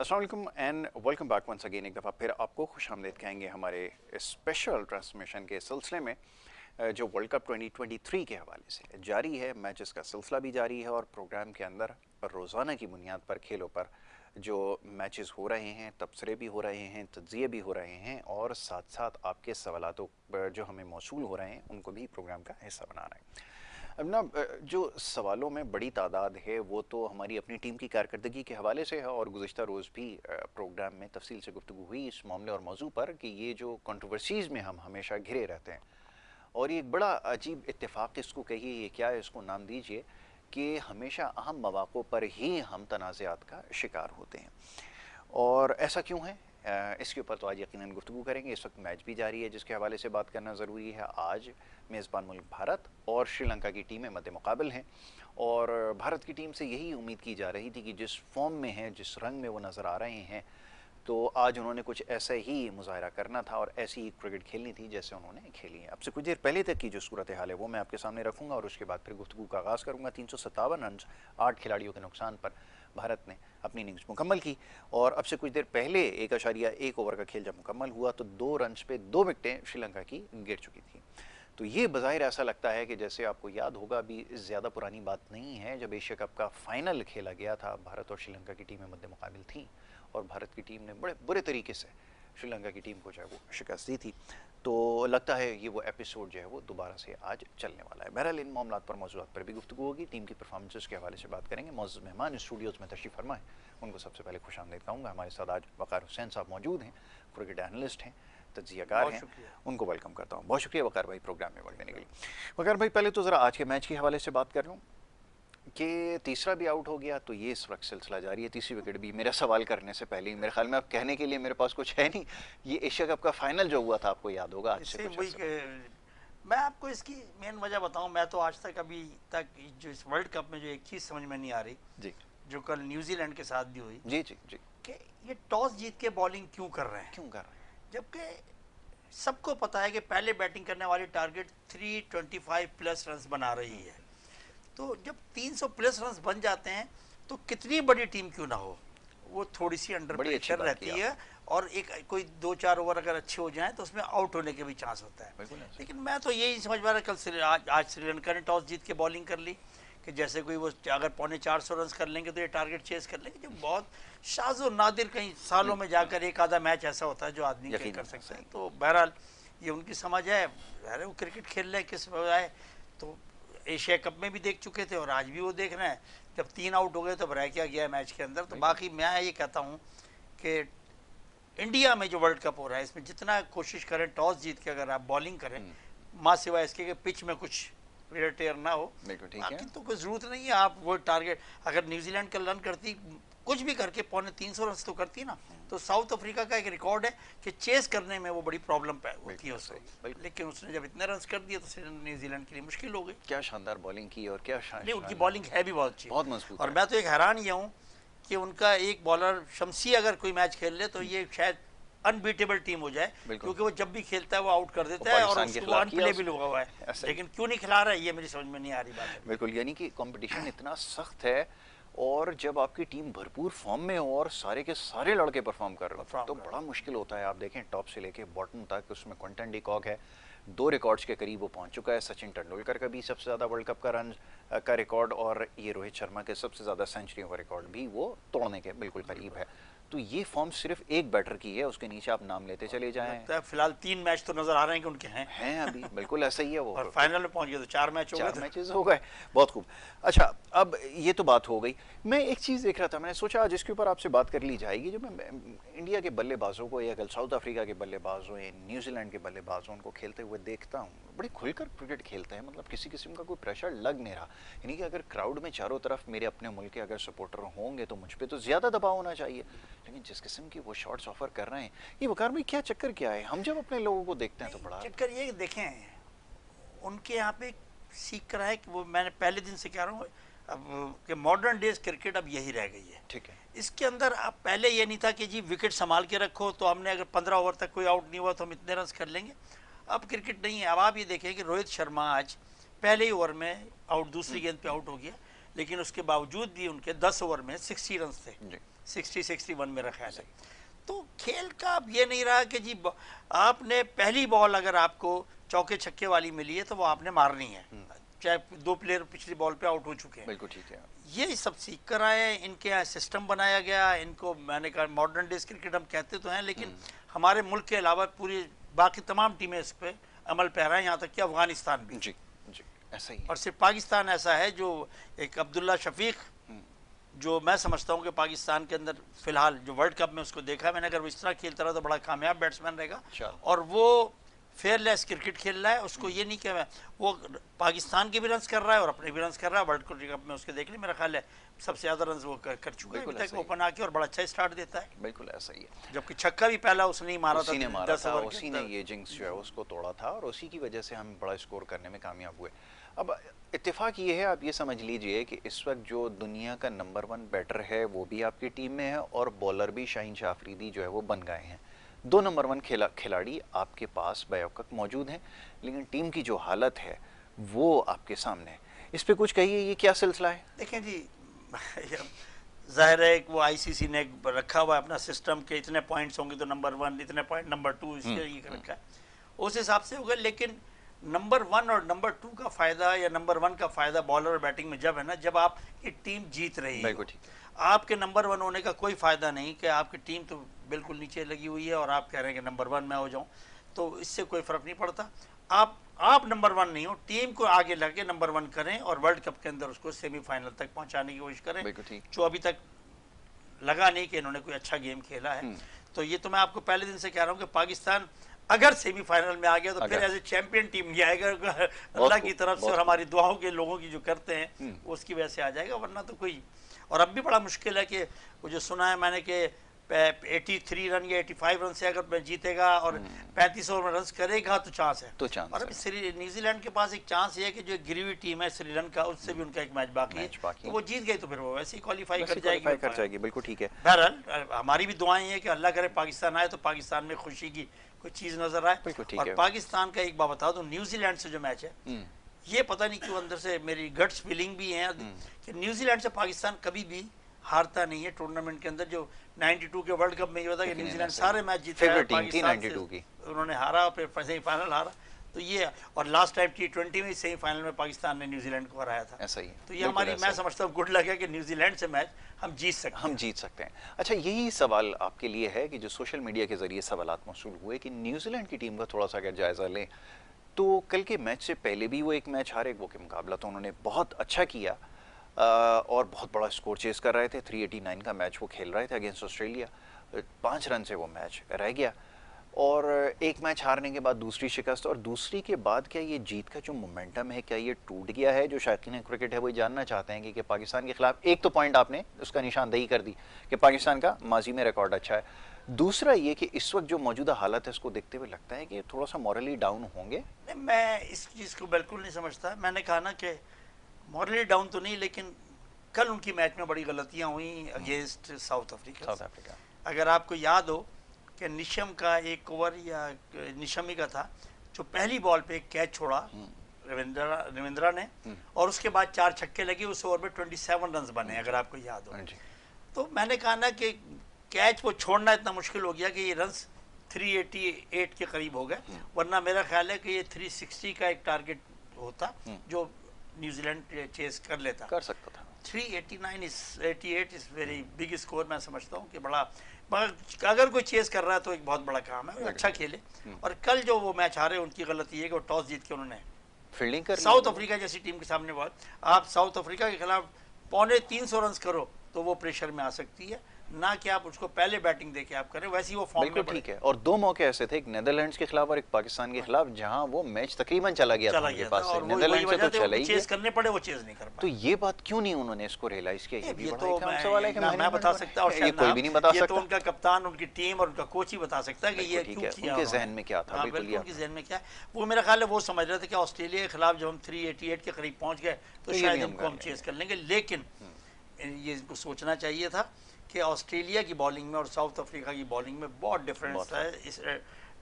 अस्सलाम वालेकुम and welcome back once again. एक दफ़ा फिर आपको खुशामदीद कहेंगे हमारे स्पेशल ट्रांसमिशन के सिलसिले में जो वर्ल्ड कप 2023 के हवाले से जारी है। मैचेस का सिलसिला भी जारी है और प्रोग्राम के अंदर रोज़ाना की बुनियाद पर खेलों पर जो मैचेस हो रहे हैं, तबसरे भी हो रहे हैं, तज्ज़िये भी हो रहे हैं और साथ साथ आपके सवालातों जो हमें मौसूल हो रहे हैं उनको भी प्रोग्राम का हिस्सा बना रहे हैं। अब ना जो सवालों में बड़ी तादाद है वो तो हमारी अपनी टीम की कारकर्दगी के हवाले से है और गुज़िश्ता रोज़ भी प्रोग्राम में तफसील से गुफ्तगू हुई इस मामले और मौजू पर कि ये जो कंट्रोवर्सीज़ में हम हमेशा घिरे रहते हैं और ये एक बड़ा अजीब इत्तेफाक इसको कहिए, ये क्या है, इसको नाम दीजिए कि हमेशा अहम मौक़ों पर ही हम तनाज़ात का शिकार होते हैं। और ऐसा क्यों है, इसके ऊपर तो आज यकीनन गुफ्तगू करेंगे। इस वक्त मैच भी जारी है जिसके हवाले से बात करना ज़रूरी है। आज मेज़बान मुल्क भारत और श्रीलंका की टीमें मद्दे मुकाबल हैं और भारत की टीम से यही उम्मीद की जा रही थी कि जिस फॉर्म में है, जिस रंग में वो नज़र आ रहे हैं, तो आज उन्होंने कुछ ऐसा ही मुजाहरा करना था और ऐसी ही क्रिकेट खेलनी थी जैसे उन्होंने खेली है। अब से कुछ देर पहले तक की जो सूरत हाल है वो मैं आपके सामने रखूंगा और उसके बाद फिर गुफ्तगू का आगाज़ करूंगा। 357 रन 8 खिलाड़ियों के नुकसान पर भारत ने अपनी इनिंग्स मुकम्मल की और अब से कुछ देर पहले 1.1 ओवर का खेल जब मुकम्मल हुआ तो 2 रन पे 2 विकेटें श्रीलंका की गिर चुकी थी। तो ये बज़ाहिर ऐसा लगता है कि जैसे आपको याद होगा, अभी ज़्यादा पुरानी बात नहीं है जब एशिया कप का फाइनल खेला गया था, भारत और श्रीलंका की टीमें मद्दे मुकाबिल थीं और भारत की टीम ने बड़े बुरे तरीके से श्रीलंका की टीम को जो है वो शिकस्त दी थी। तो लगता है ये वो एपिसोड जो है वो दोबारा से आज चलने वाला है। बहरहाल इन मामलात पर, मौज़ूआत पर भी गुफ्तगू होगी। टीम की परफॉर्मेंसेस के हवाले से बात करेंगे। मौजूद मेहमान स्टूडियोज़ में तशरीफ़ फरमा है, उनको सबसे पहले खुशामदीद कहूँगा। हमारे साथ आज वक़ार हुसैन साहब मौजूद हैं, क्रिकेट एनालिस्ट हैं, तज्ज़ियाकार हैं, उनको वेलकम करता हूँ। बहुत शुक्रिया वक़ार भाई प्रोग्राम में वक्त देने के लिए। वक़ार भाई, पहले तो ज़रा आज के मैच के हवाले से बात कर लूँ कि तीसरा भी आउट हो गया तो ये इस वक्त सिलसिला जारी है, तीसरी विकेट भी। मेरा सवाल करने से पहले ही मेरे ख्याल में अब कहने के लिए मेरे पास कुछ है नहीं। ये एशिया कप का फाइनल जो हुआ था, आपको याद होगा, आज से कुछ मैं आपको इसकी मेन वजह बताऊं। मैं तो आज तक अभी तक जो इस वर्ल्ड कप में जो एक चीज़ समझ में नहीं आ रही जी, जो कल न्यूजीलैंड के साथ भी हुई, जी जी जी, कि ये टॉस जीत के बॉलिंग क्यों कर रहे हैं, जबकि सबको पता है कि पहले बैटिंग करने वाली टारगेट 325 प्लस रन बना रही है। तो जब 300 प्लस रन बन जाते हैं तो कितनी बड़ी टीम क्यों ना हो, वो थोड़ी सी अंडर प्रेशर रहती है और एक कोई 2-4 ओवर अगर अच्छे हो जाएं तो उसमें आउट होने के भी चांस होता है। लेकिन मैं तो यही समझ पा रहा, कल आज श्रीलंका ने टॉस जीत के बॉलिंग कर ली कि जैसे कोई वो अगर 450 रन कर लेंगे तो ये टारगेट चेस कर लेंगे, जो बहुत शाज़ और नादिर कहीं सालों में जाकर एक आधा मैच ऐसा होता है जो आदमी कर सकते हैं। तो बहरहाल ये उनकी समझ है, वो क्रिकेट खेल रहे हैं किस वजह है। तो एशिया कप में भी देख चुके थे और आज भी वो देख रहे हैं। जब 3 आउट हो गए तो रह क्या गया मैच के अंदर। तो बाकी मैं ये कहता हूँ कि इंडिया में जो वर्ल्ड कप हो रहा है इसमें जितना कोशिश करें टॉस जीत के अगर आप बॉलिंग करें, माँ सिवाय इसके कि पिच में कुछ टेयर ना हो, बाकी तो कोई ज़रूरत नहीं है। आप वो टारगेट अगर न्यूजीलैंड का रन करती, कुछ भी करके 350 रन तो करती ना, तो साउथ अफ्रीका का एक रिकॉर्ड है कि चेस करने में वो बड़ी प्रॉब्लम होती है उसको। लेकिन उसने जब इतने रन कर दिए तो न्यूजीलैंड के लिए मुश्किल हो गई। क्या शानदार बॉलिंग की और क्या उनकी बॉलिंग है भी बहुत अच्छी, बहुत मजबूत। और मैं तो एक हैरान ये हूँ कि उनका एक बॉलर शमसी अगर कोई मैच खेल ले तो ये शायद अनबीटेबल टीम हो जाए, क्योंकि वो जब भी खेलता है वो आउट कर देता है और उसको अनप्लेबल हुआ है। लेकिन क्यों नहीं खिला रहा है ये मेरी समझ में नहीं आ रही बात है। बिल्कुल, यानी कि कंपटीशन इतना सख्त है और जब आपकी टीम भरपूर फॉर्म में हो और सारे के सारे लड़के परफॉर्म कर रहे हो तो बड़ा मुश्किल होता है। आप देखें टॉप से लेके बॉटम तक, उसमें क्विंटन डी कॉक है, 2 रिकॉर्ड्स के करीब वो पहुंच चुका है। सचिन तेंदुलकर का भी सबसे ज़्यादा वर्ल्ड कप का रन का रिकॉर्ड और ये रोहित शर्मा के सबसे ज़्यादा सेंचुरियों का रिकॉर्ड भी वो तोड़ने के बिल्कुल करीब है। तो ये फॉर्म सिर्फ एक बैटर की है, उसके नीचे आप नाम लेते चले जाएं। फिलहाल 3 मैच तो नजर आ रहे हैं कि उनके हैं अभी बिल्कुल ऐसा ही है वो, और फाइनल में पहुंच गए तो 4 मैचेस हो गए। बहुत खूब। अच्छा, अब ये तो बात हो गई। मैं एक चीज़ देख रहा था, मैंने सोचा आज इसके ऊपर आपसे बात कर ली जाएगी। जो मैं इंडिया के बल्लेबाजों को या कल साउथ अफ्रीका के बल्लेबाजों या न्यूजीलैंड के बल्लेबाजों उनको खेलते हुए देखता हूँ, बड़े खुलकर क्रिकेट खेलते हैं, मतलब किसी किस्म का कोई प्रेशर लग नहीं रहा। यानी कि अगर क्राउड में चारों तरफ मेरे अपने मुल्क के अगर सपोर्टर होंगे तो मुझ पर तो ज़्यादा दबाव होना चाहिए, लेकिन जिस किस्म की वो शॉट्स ऑफर कर रहे हैं, ये वकार भाई क्या चक्कर क्या है? हम जब अपने लोगों को देखते हैं तो बड़ा चक्कर ये देखें, उनके यहाँ पे सीख कर है कि वो, मैंने पहले दिन से कह रहा हूँ अब कि मॉडर्न डेज क्रिकेट अब यही रह गई है। ठीक है, इसके अंदर अब पहले ये नहीं था कि जी विकेट संभाल के रखो, तो हमने अगर 15 ओवर तक कोई आउट नहीं हुआ तो हम इतने रन कर लेंगे। अब क्रिकेट नहीं है। अब आप ये देखें कि रोहित शर्मा आज पहले ही ओवर में आउट, दूसरी गेंद पे आउट हो गया, लेकिन उसके बावजूद भी उनके 10 ओवर में 60 रन थे, 60-61 मेरा ख्याल है। तो खेल का अब ये नहीं रहा कि जी आपने पहली बॉल अगर आपको चौके छक्के वाली मिली है तो वो आपने मारनी है, चाहे 2 प्लेयर पिछली बॉल पे आउट हो चुके हैं। बिल्कुल ठीक है। ये सब सीख कर आए हैं, इनके यहाँ सिस्टम बनाया गया, इनको मैंने कहा मॉडर्न डेज क्रिकेट हम कहते तो हैं, लेकिन हमारे मुल्क के अलावा पूरी बाकी तमाम टीमें इस पे अमल पैरा है, यहाँ तक कि अफगानिस्तान भी। जी जी ऐसा ही। और सिर्फ पाकिस्तान ऐसा है जो एक अब्दुल्ला शफीक, जो मैं समझता हूँ कि पाकिस्तान के अंदर फिलहाल जो वर्ल्ड कप में उसको देखा मैंने, अगर वो इस तरह खेलता रहा तो बड़ा कामयाब बैट्समैन रहेगा। और वो फेयरलेस क्रिकेट खेल रहा है, उसको ये नहीं कि वो पाकिस्तान के भी रन कर रहा है और अपने भी रन कर रहा है। वर्ल्ड कप में उसके देख ले, मेरा ख्याल है सबसे ज्यादा रन वो कर चुका है अभी तक ओपन आके, और बड़ा अच्छा स्टार्ट देता है। बिल्कुल ऐसा ही है। जबकि छक्का भी पहला उसने ही मारा था, उसी ने ये जिंक्स जो है उसको तोड़ा था और उसी की वजह से हम बड़ा स्कोर करने में कामयाब हुए। अब इत्तेफाक ये है, आप ये समझ लीजिए कि इस वक्त जो दुनिया का नंबर 1 बैटर है वो भी आपकी टीम में है और बॉलर भी शाहीन शाह अफरीदी जो है वो बन गए हैं। 2 नंबर 1 खिलाड़ी आपके पास बैवक़्त मौजूद हैं, लेकिन टीम की जो हालत है वो आपके सामने है। इस पे कुछ कहिए, ये क्या सिलसिला है? देखें जी, जाहिर है वो आईसीसी ने रखा हुआ है अपना सिस्टम के इतने पॉइंट्स होंगे तो नंबर 1, इतने पॉइंट नंबर 2, इसलिए ये रखा है, उस हिसाब से होगा। लेकिन नंबर 1 और नंबर 2 का फायदा या नंबर 1 का फायदा बॉलर और बैटिंग में जब है ना, जब आपकी टीम जीत रही है। आपके नंबर 1 होने का कोई फायदा नहीं कि आपकी टीम तो बिल्कुल नीचे लगी हुई है और आप कह रहे हैं कि नंबर 1 में हो जाऊं, तो इससे कोई फर्क नहीं पड़ता। आप नंबर 1 नहीं हो, टीम को आगे लगे नंबर 1 करें और वर्ल्ड कप के अंदर उसको सेमीफाइनल तक पहुंचाने की कोशिश करें, जो अभी तक लगा नहीं कि इन्होंने कोई अच्छा गेम खेला है। तो ये तो मैं आपको पहले दिन से कह रहा हूँ कि पाकिस्तान अगर सेमीफाइनल में आ गया तो फिर एज ए चैंपियन टीम नहीं आएगा, अल्लाह की तरफ से और हमारी दुआओं के लोगों की जो करते हैं उसकी वजह से आ जाएगा, वरना तो कोई। और अब भी बड़ा मुश्किल है कि वो जो सुना है मैंने कि 83 रन या 85 रन से अगर जीतेगा और 35 ओवर में रन करेगा तो चांस है। और अभी न्यूजीलैंड के पास एक चांस ये है कि जो गिरी हुई टीम है श्रीलंका, उससे भी उनका एक मैच बाकी है, तो वो जीत गई तो फिर वो वैसे ही क्वालिफाई कर जाएगी। बिल्कुल ठीक है। बहरहाल हमारी भी दुआएं हैं कि अल्लाह करे पाकिस्तान आए तो पाकिस्तान में खुशी की कोई चीज नजर आए। और पाकिस्तान का एक बात बता दूं, न्यूजीलैंड से जो मैच है, ये पता नहीं क्यों अंदर से मेरी गट्स फीलिंग भी है कि न्यूजीलैंड से पाकिस्तान कभी भी हारता नहीं है टूर्नामेंट के अंदर। जो 92 के वर्ल्ड कप में ये होता है कि न्यूजीलैंड सारे मैच जीता है, पाकिस्तान से उन्होंने हारा, फिर सेमीफाइनल हारा। तो ये, और लास्ट टाइम T20 में सेमीफाइनल में पाकिस्तान ने न्यूजीलैंड को हराया था। ऐसा ही है। तो ये हमारी, मैं समझता हूँ गुड लक है कि न्यूजीलैंड से मैच हम जीत सकते हैं। अच्छा, यही सवाल आपके लिए है कि जो सोशल मीडिया के जरिए सवालात मौसूल हुए कि न्यूजीलैंड की टीम का थोड़ा सा अगर जायजा लें तो कल के मैच से पहले भी वो एक मैच हारे, वो के मुकाबला तो उन्होंने बहुत अच्छा किया और बहुत बड़ा स्कोर चेस कर रहे थे। 389 का मैच वो खेल रहे थे अगेंस्ट ऑस्ट्रेलिया, 5 रन से वो मैच रह गया और एक मैच हारने के बाद दूसरी शिकस्त, और दूसरी के बाद क्या ये जीत का जो मोमेंटम है क्या ये टूट गया है? जो शायकीन क्रिकेट है वो जानना चाहते हैं कि पाकिस्तान के खिलाफ एक तो पॉइंट आपने उसका निशानदेही कर दी कि पाकिस्तान का माजी में रिकॉर्ड अच्छा है, दूसरा ये कि इस वक्त जो मौजूदा हालत है इसको देखते हुए लगता है कि थोड़ा सा मॉरली डाउन होंगे। मैं इस चीज़ को बिल्कुल नहीं समझता। मैंने कहा ना कि मॉरली डाउन तो नहीं, लेकिन कल उनकी मैच में बड़ी गलतियां हुई अगेंस्ट साउथ अफ्रीका। अगर आपको याद हो कि निशम का एक ओवर या निशम ही का था जो पहली बॉल पे एक कैच छोड़ा रविंद्रा ने, और उसके बाद 4 छक्के लगे, उस ओवर में 27 रन बने, अगर आपको याद हो। तो मैंने कहा ना कि कैच वो छोड़ना इतना मुश्किल हो गया कि ये रन 388 के करीब हो गए, वरना मेरा ख्याल है कि ये 360 का एक टारगेट होता जो न्यूजीलैंड चेस कर सकता था। 389 इज वेरी बिग स्कोर। मैं समझता हूँ कि बड़ा, अगर कोई चेस कर रहा है तो एक बहुत बड़ा काम है, अच्छा खेले। और कल जो वो मैच हारे उनकी गलती है कि वो टॉस जीत के उन्होंने फील्डिंग कर, साउथ अफ्रीका जैसी टीम के सामने आप साउथ अफ्रीका के खिलाफ 350 रन करो तो वो प्रेशर में आ सकती है, ना कि आप उसको पहले बैटिंग देके आप करें, वैसे ही वो फॉर्म में ठीक है। और 2 मौके ऐसे थे, एक नेदरलैंड्स के खिलाफ और एक पाकिस्तान के खिलाफ, जहां वो मैच तकरीबन चला गया था उनके पास से। नेदरलैंड्स से तो चला ही, चेस करने पड़े, वो चेस नहीं कर पाए। तो ये बात क्यों नहीं उन्होंने इसको रियलाइज किया? ये भी बड़ा अहम सवाल है कि मैं बता सकता हूं, ये कोई भी नहीं बता सकता। ये तो उनका कप्तान, उनकी टीम और उनका कोच ही बता सकता है कि ये क्यों किया, उनके जहन में क्या था। बिल्कुल उनके जहन में क्या है, वो मेरा ख्याल है वो समझ रहे थे कि ऑस्ट्रेलिया के खिलाफ जब हम 388 के करीब पहुंच गए तो शायद इनको हम चेस कर लेंगे। लेकिन ये इनको सोचना चाहिए था कि ऑस्ट्रेलिया की बॉलिंग में और साउथ अफ्रीका की बॉलिंग में बहुत डिफरेंस है। इस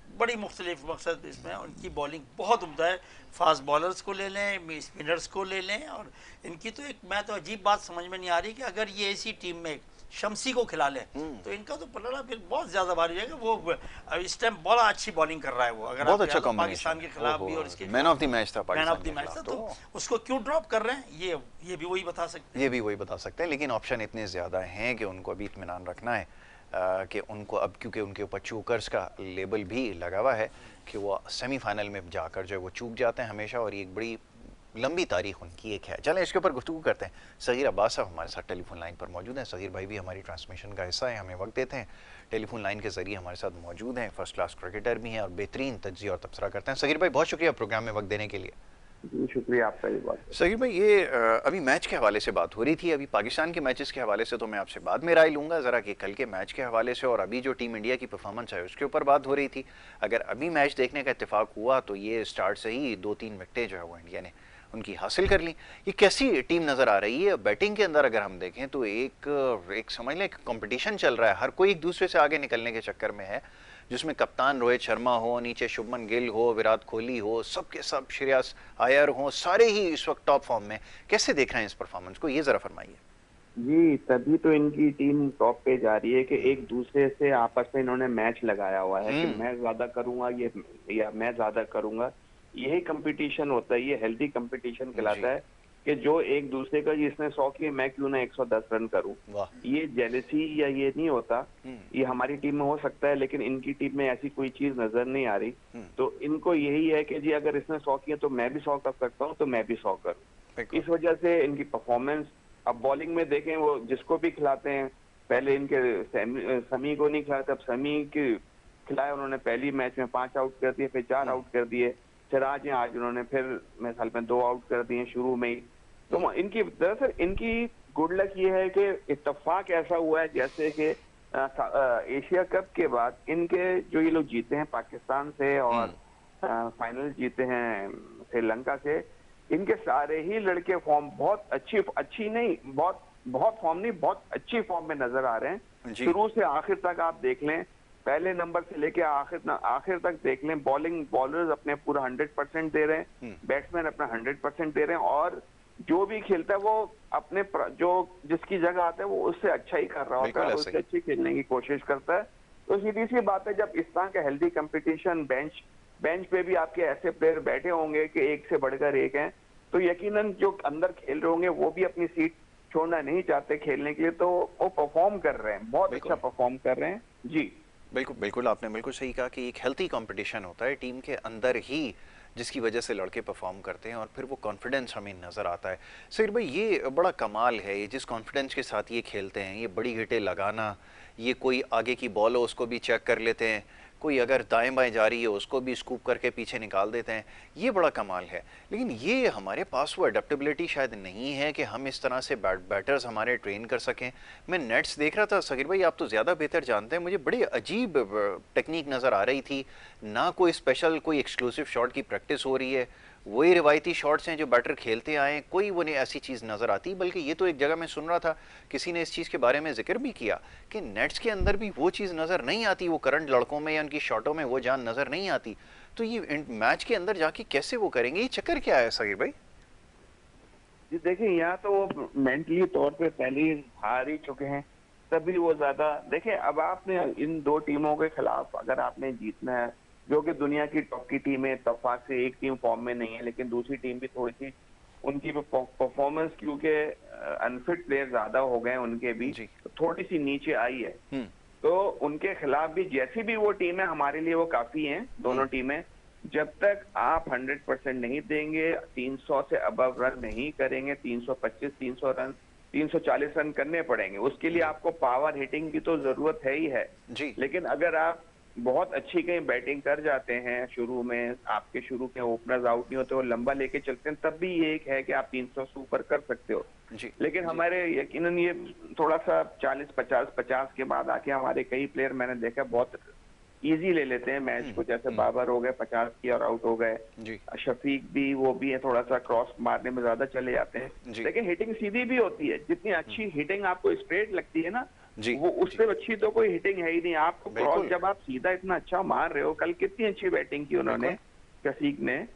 बड़ी मुख्तलिफ मकसद इसमें, उनकी बॉलिंग बहुत उम्दा है। फास्ट बॉलर्स को ले लें, स्पिनर्स को ले लें, और इनकी तो एक, मैं तो अजीब बात समझ में नहीं आ रही कि अगर ये ऐसी टीम में शमसी को खिला लें तो इनका तो पलड़ा फिर बहुत ज़्यादा भारी जाएगा। वो इस टाइम बड़ा अच्छी बॉलिंग कर रहा है वो, अगर बहुत आप अच्छा तो पाकिस्तान के खिलाफ भी और इसके मैन ऑफ द मैच था, man of the Pakistan match था, के तो खिलाफ। उसको क्यों ड्रॉप कर रहे हैं ये भी वही बता सकते हैं। ये भी वही बता सकते हैं, लेकिन ऑप्शन इतने ज़्यादा हैं कि उनको अभी इत्मीनान रखना है कि उनको अब, क्योंकि उनके ऊपर चूकर्स का लेबल भी लगा हुआ है कि वो सेमीफाइनल में जाकर जो है वो चूक जाते हैं हमेशा, और ये एक बड़ी लंबी तारीख उनकी एक है। चलें इसके ऊपर गुफ्तगू करते हैं। सगीर अब्बास साहब हमारे साथ टेलीफोन लाइन पर मौजूद हैं। सगीर भाई भी हमारी ट्रांसमिशन का हिस्सा है, हमें वक्त देते हैं, टेलीफोन लाइन के जरिए हमारे साथ मौजूद हैं। फर्स्ट क्लास क्रिकेटर भी हैं और बेहतरीन तज्ज़िया और तबसरा करते हैं। सगीर भाई बहुत शुक्रिया प्रोग्राम में वक्त देने के लिए। जी शुक्रिया आपका। ये बात सगीर भाई, ये अभी मैच के हवाले से बात हो रही थी, अभी पाकिस्तान के मैचेस के हवाले से तो मैं आपसे बाद में राय लूँगा ज़रा, कि कल के मैच के हवाले से और अभी जो टीम इंडिया की परफॉर्मेंस है उसके ऊपर बात हो रही थी। अगर अभी मैच देखने का इत्तेफाक हुआ तो ये स्टार्ट से ही 2-3 विकेटें जो है वो इंडिया ने उनकी हासिल कर ली। ये कैसी टीम नज़र आ रही है? बैटिंग के अंदर अगर हम देखें तो एक समझ लें कंपटीशन चल रहा है, हर कोई एक दूसरे से आगे निकलने के चक्कर में है, जिसमें कप्तान रोहित शर्मा हो, नीचे शुभमन गिल हो, विराट कोहली हो, सब के सब श्रेयस अय्यर हो, सारे ही इस वक्त टॉप फॉर्म में। कैसे देख रहे हैं इस परफॉर्मेंस को, ये ज़रा फरमाइए। जी, तभी तो इनकी टीम टॉप पे जा रही है कि एक दूसरे से आपस में इन्होंने मैच लगाया हुआ है कि मैं ज्यादा करूंगा ये, या मैं ज्यादा करूंगा। यही कंपटीशन होता है, ये हेल्दी कंपटीशन कहलाता है कि जो एक दूसरे का, जिसने 100 किए मैं क्यों ना 110 रन करूं। ये जेलसी या ये नहीं होता, ये हमारी टीम में हो सकता है, लेकिन इनकी टीम में ऐसी कोई चीज नजर नहीं आ रही। तो इनको यही है कि जी अगर इसने 100 किए तो मैं भी 100 कर सकता हूँ, तो मैं भी 100 करूँ। इस वजह से इनकी परफॉर्मेंस, अब बॉलिंग में देखें वो जिसको भी खिलाते हैं, पहले इनके समी को नहीं खिलाते, अब समी के खिलाया उन्होंने, पहली मैच में 5 आउट कर दिए, फिर 4 आउट कर दिए, फिर आज उन्होंने फिर मेरे ख्याल में 2 आउट कर दिए शुरू में ही। तो इनकी दरअसल इनकी गुड लक ये है कि इत्तेफाक ऐसा हुआ है जैसे कि एशिया कप के बाद इनके जो ये लोग जीते हैं पाकिस्तान से और फाइनल जीते हैं श्रीलंका से, इनके सारे ही लड़के फॉर्म बहुत अच्छी नहीं, बहुत फॉर्म नहीं, बहुत अच्छी फॉर्म में नजर आ रहे हैं। शुरू से आखिर तक आप देख लें, पहले नंबर से लेके आखिर तक देख लें, बॉलर्स अपने पूरा 100% दे रहे हैं, बैट्समैन अपना 100% दे रहे हैं, और जो भी खेलता है वो अपने जो जिसकी जगह आता है वो उससे अच्छा ही कर रहा होता है, उससे अच्छी खेलने की कोशिश करता है। तो सीधी सी बात है, जब इस तरह का हेल्दी कंपटीशन, बेंच पे भी आपके ऐसे प्लेयर बैठे होंगे कि एक से बढ़कर एक हैं, तो यकीनन जो अंदर खेल रहे होंगे वो भी अपनी सीट छोड़ना नहीं चाहते खेलने के लिए, तो वो परफॉर्म कर रहे हैं, बहुत अच्छा परफॉर्म कर रहे हैं। जी बिल्कुल बिल्कुल, आपने बिल्कुल सही कहा कि एक हेल्थी कंपटीशन होता है टीम के अंदर ही, जिसकी वजह से लड़के परफॉर्म करते हैं और फिर वो कॉन्फिडेंस हमें नज़र आता है। सर भाई, ये बड़ा कमाल है, ये जिस कॉन्फिडेंस के साथ ये खेलते हैं, ये बड़ी हिटें लगाना, ये कोई आगे की बॉल हो उसको भी चेक कर लेते हैं, कोई अगर दाएं बाएं जा रही है उसको भी स्कूप करके पीछे निकाल देते हैं, ये बड़ा कमाल है। लेकिन ये हमारे पास वो अडेप्टेबिलिटी शायद नहीं है कि हम इस तरह से बैटर्स हमारे ट्रेन कर सकें। मैं नेट्स देख रहा था, सगीर भाई आप तो ज़्यादा बेहतर जानते हैं, मुझे बड़ी अजीब टेक्निक नज़र आ रही थी, ना कोई स्पेशल कोई एक्सक्लूसिव शॉट की प्रैक्टिस हो रही है, वही रिवायती शॉट्स हैं जो बैटर खेलते आए, कोई वो नहीं ऐसी चीज़ नज़र आती। बल्कि ये तो एक जगह मैं सुन रहा था, किसी ने इस चीज़ के बारे में जिक्र भी किया कि नेट्स के अंदर भी वो चीज़ नज़र नहीं आती, वो करंट लड़कों में या उनकी शॉटों में वो जान नज़र नहीं आती। तो ये मैच के अंदर जाके कैसे वो करेंगे, ये चक्कर क्या है सगीर भाई? जी देखिए, यहाँ तो वो मेंटली तौर पे पहले ही हार ही चुके हैं, तभी वो ज्यादा देखिए। अब आपने इन दो टीमों के खिलाफ अगर आपने जीतना है, जो कि दुनिया की टॉप की टीम है, इत्तेफाक से एक टीम फॉर्म में नहीं है, लेकिन दूसरी टीम भी थोड़ी सी उनकी परफॉर्मेंस, क्योंकि अनफिट प्लेयर ज्यादा हो गए उनके भी, तो थोड़ी सी नीचे आई है। तो उनके खिलाफ भी जैसी भी वो टीम है, हमारे लिए वो काफी हैं दोनों टीमें। जब तक आप 100% नहीं देंगे, 300 से अबव रन नहीं करेंगे, 325 300 रन 340 रन करने पड़ेंगे, उसके लिए आपको पावर हिटिंग की तो जरूरत है ही है जी। लेकिन अगर आप बहुत अच्छी कहीं बैटिंग कर जाते हैं, शुरू में आपके शुरू के ओपनर्स आउट नहीं होते, वो लंबा लेके चलते हैं, तब भी ये एक है कि आप 300 से ऊपर कर सकते हो। लेकिन हमारे यकीनन ये थोड़ा सा 40-50 के बाद आके हमारे कई प्लेयर मैंने देखा बहुत इजी ले लेते हैं मैच को, जैसे बाबर हो गए 50 की और आउट हो गए, शफीक भी वो भी है, थोड़ा सा क्रॉस मारने में ज्यादा चले जाते हैं, लेकिन हिटिंग सीधी भी होती है। जितनी अच्छी हिटिंग आपको स्ट्रेट लगती है ना, वो उससे अच्छी तो कोई हिटिंग है ही नहीं। आपको क्रॉस जब आप सीधा इतना अच्छा मार रहे हो, कल कितनी अच्छी बैटिंग की उन्होंने कसीक ने,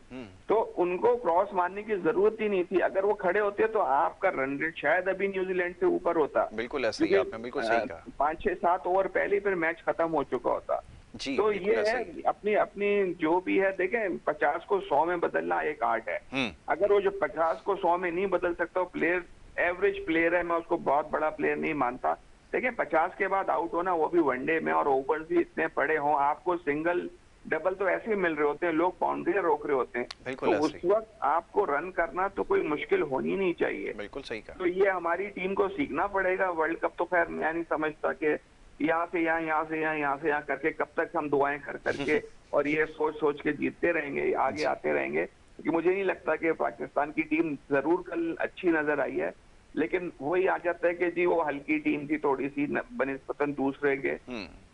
तो उनको क्रॉस मारने की जरूरत ही नहीं थी। अगर वो खड़े होते तो आपका रन रेट शायद अभी न्यूजीलैंड से ऊपर होता। बिल्कुल ऐसा ही, आपने बिल्कुल सही कहा। 5-6-7 ओवर पहले फिर मैच खत्म हो चुका होता। तो ये है अपनी अपनी जो भी है, देखें 50 को 100 में बदलना एक आर्ट है। अगर वो जो 50 को 100 में नहीं बदल सकता, प्लेयर एवरेज प्लेयर है, मैं उसको बहुत बड़ा प्लेयर नहीं मानता। देखिए 50 के बाद आउट होना, वो भी वनडे में, और ओवर्स भी इतने पड़े हों, आपको सिंगल डबल तो ऐसे ही मिल रहे होते हैं, लोग बाउंड्री रोक रहे होते हैं, तो उस वक्त आपको रन करना तो कोई मुश्किल होनी नहीं चाहिए। बिल्कुल सही कहा। तो ये हमारी टीम को सीखना पड़ेगा। वर्ल्ड कप तो खैर मैं नहीं समझता कि यहाँ से यहाँ, यहाँ से यहाँ, यहाँ से यहाँ करके कब तक हम दुआएं कर करके और ये सोच सोच के जीतते रहेंगे, आगे आते रहेंगे, क्योंकि मुझे नहीं लगता कि पाकिस्तान की टीम जरूर कल अच्छी नजर आई है, लेकिन वही आ जाता है कि जी वो हल्की टीम थी थोड़ी सी बनिस्बतन दूसरे के।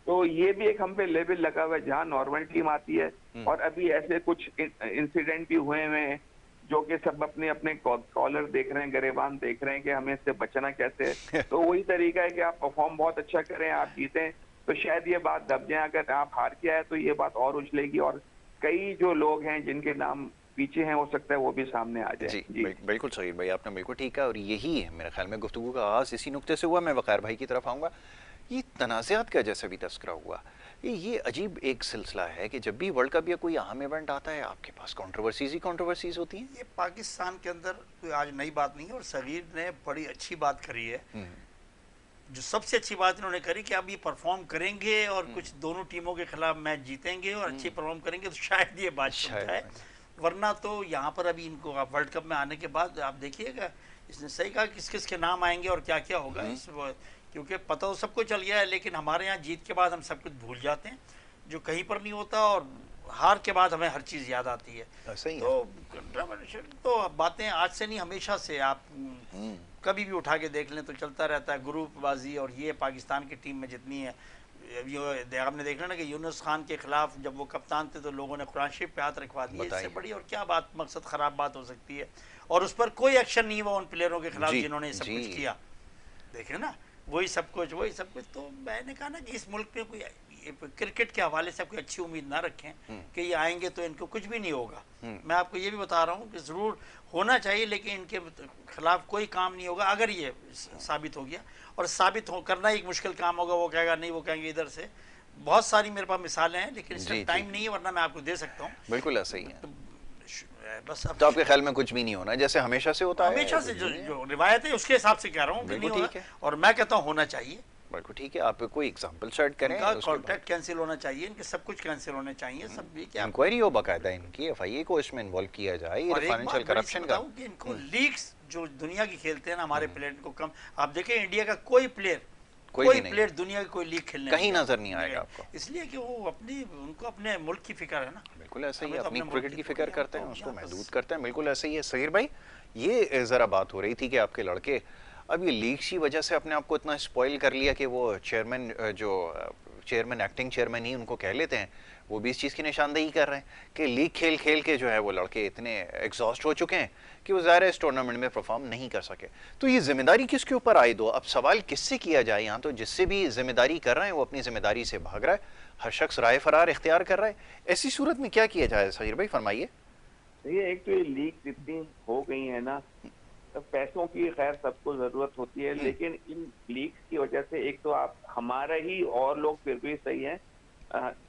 तो ये भी एक हम पे लेवल लगा हुआ है जहाँ नॉर्मल टीम आती है, और अभी ऐसे कुछ इंसिडेंट भी हुए हैं जो कि सब अपने अपने कॉलर देख रहे हैं, गरेबान देख रहे हैं कि हमें इससे बचना कैसे। तो वही तरीका है कि आप परफॉर्म बहुत अच्छा करें, आप जीतें, तो शायद ये बात दब जाए। अगर आप हार के आए तो ये बात और उछलेगी, और कई जो लोग हैं जिनके नाम पीछे हैं, हो सकता है वो भी सामने आ जाए। जी। बिल्कुल सही भाई, आपने बिल्कुल ठीक है, और यही है मेरे ख्याल में गुफ्तगू का आगाज इसी नुक्ते से हुआ। मैं वक़ार भाई की तरफ आऊँगा। ये तनाज़ात का जैसे भी तस्करा हुआ, ये अजीब एक सिलसिला है कि जब भी वर्ल्ड कप या कोई अहम इवेंट आता है, आपके पास कंट्रोवर्सीज ही कंट्रोवर्सीज होती हैं। ये पाकिस्तान के अंदर कोई आज नई बात नहीं है, और सगीर ने बड़ी अच्छी बात करी है। जो सबसे अच्छी बात इन्होंने करी कि अब ये परफॉर्म करेंगे और कुछ दोनों टीमों के खिलाफ मैच जीतेंगे और अच्छी परफॉर्म करेंगे, तो शायद ये बात है। वरना तो यहाँ पर अभी इनको वर्ल्ड कप में आने के बाद आप देखिएगा, इसने सही कहा किस किस के नाम आएंगे और क्या क्या होगा, क्योंकि पता तो सबको चल गया है, लेकिन हमारे यहाँ जीत के बाद हम सब कुछ भूल जाते हैं, जो कहीं पर नहीं होता, और हार के बाद हमें हर चीज़ याद आती है। सही तो बातें आज से नहीं, हमेशा से आप कभी भी उठा के देख लें तो चलता रहता है, ग्रुपबाजी। और ये पाकिस्तान की टीम में जितनी है, आपने देखा ना कि यूनुस खान के खिलाफ जब वो कप्तान थे तो लोगों ने कुरान शरीफ पे हाथ रखवा दिए, इससे बड़ी और क्या बात, मकसद ख़राब बात हो सकती है। और उस पर कोई एक्शन नहीं हुआ उन प्लेयरों के खिलाफ जिन्होंने सब कुछ किया। देखे ना, वही सब कुछ। तो मैंने कहा ना कि इस मुल्क में कोई क्रिकेट के हवाले से कोई अच्छी उम्मीद ना रखें कि ये आएंगे तो इनको कुछ भी नहीं होगा। मैं आपको ये भी बता रहा हूँ कि ज़रूर होना चाहिए, लेकिन इनके खिलाफ कोई काम नहीं होगा अगर ये साबित हो गया, और साबित करना एक मुश्किल काम होगा। वो कहेगा नहीं, वो कहेंगे इधर से। बहुत सारी मेरे पास मिसालें हैं, लेकिन इसका टाइम नहीं है, वरना मैं आपको दे सकता हूँ। बिल्कुल ऐसा ही है। बस तो आपके ख्याल में कुछ भी नहीं होना, जैसे हमेशा से होता है? हमेशा से जो रिवायत है उसके हिसाब से कह रहा हूँ, नहीं होगा, और मैं कहता हूँ होना चाहिए। बिल्कुल ठीक है। आप कोई एग्जांपल सेट करें। कॉन्ट्रैक्ट कैंसिल होना चाहिए, इनके सब कुछ कैंसिल होने चाहिए, सब भी। क्या इंक्वायरी हो बाकायदा इनकी, एफआईए को इसमें इन्वॉल्व किया जाए, ये फाइनेंशियल करप्शन का। इनको लीग्स जो दुनिया की खेलते हैं ना, हमारे प्लेयर को कम। आप देखें इंडिया का कोई प्लेयर दुनिया की कोई लीग खेलने कहीं नजर नहीं आएगा आपको, इसलिए कि वो उनको अपने मुल्क की फिक्र है ना। बिल्कुल ऐसे ही अपनी क्रिकेट की फिक्र करते हैं, उसको महदूद करते हैं। बिल्कुल ऐसे ही है। सगीर भाई, ये जरा बात हो रही थी कि आपके लड़के अब ये लीग्स की वजह से अपने आप को इतना स्पॉइल कर लिया कि वो चेयरमैन एक्टिंग चेयरमैन ही उनको कह लेते हैं, वो भी इस चीज़ की निशानदेही कर रहे हैं कि लीग खेल खेल के जो है वो लड़के इतने एग्जॉस्ट हो चुके हैं कि वो ज़ाहिर है इस टूर्नामेंट में परफॉर्म नहीं कर सके। तो ये जिम्मेदारी किसके ऊपर आए दो? अब सवाल किससे किया जाए यहाँ? तो जिससे भी जिम्मेदारी कर रहे हैं वो अपनी जिम्मेदारी से भाग रहा है, हर शख्स राय फरार इख्तियार कर रहा है। ऐसी सूरत में क्या किया जाए सगीर भाई, फरमाइए। ये एक तो ये लीग जितनी हो गई है ना, तो पैसों की खैर सबको जरूरत होती है, लेकिन इन लीग्स की वजह से एक तो आप हमारा ही, और लोग फिर भी सही है,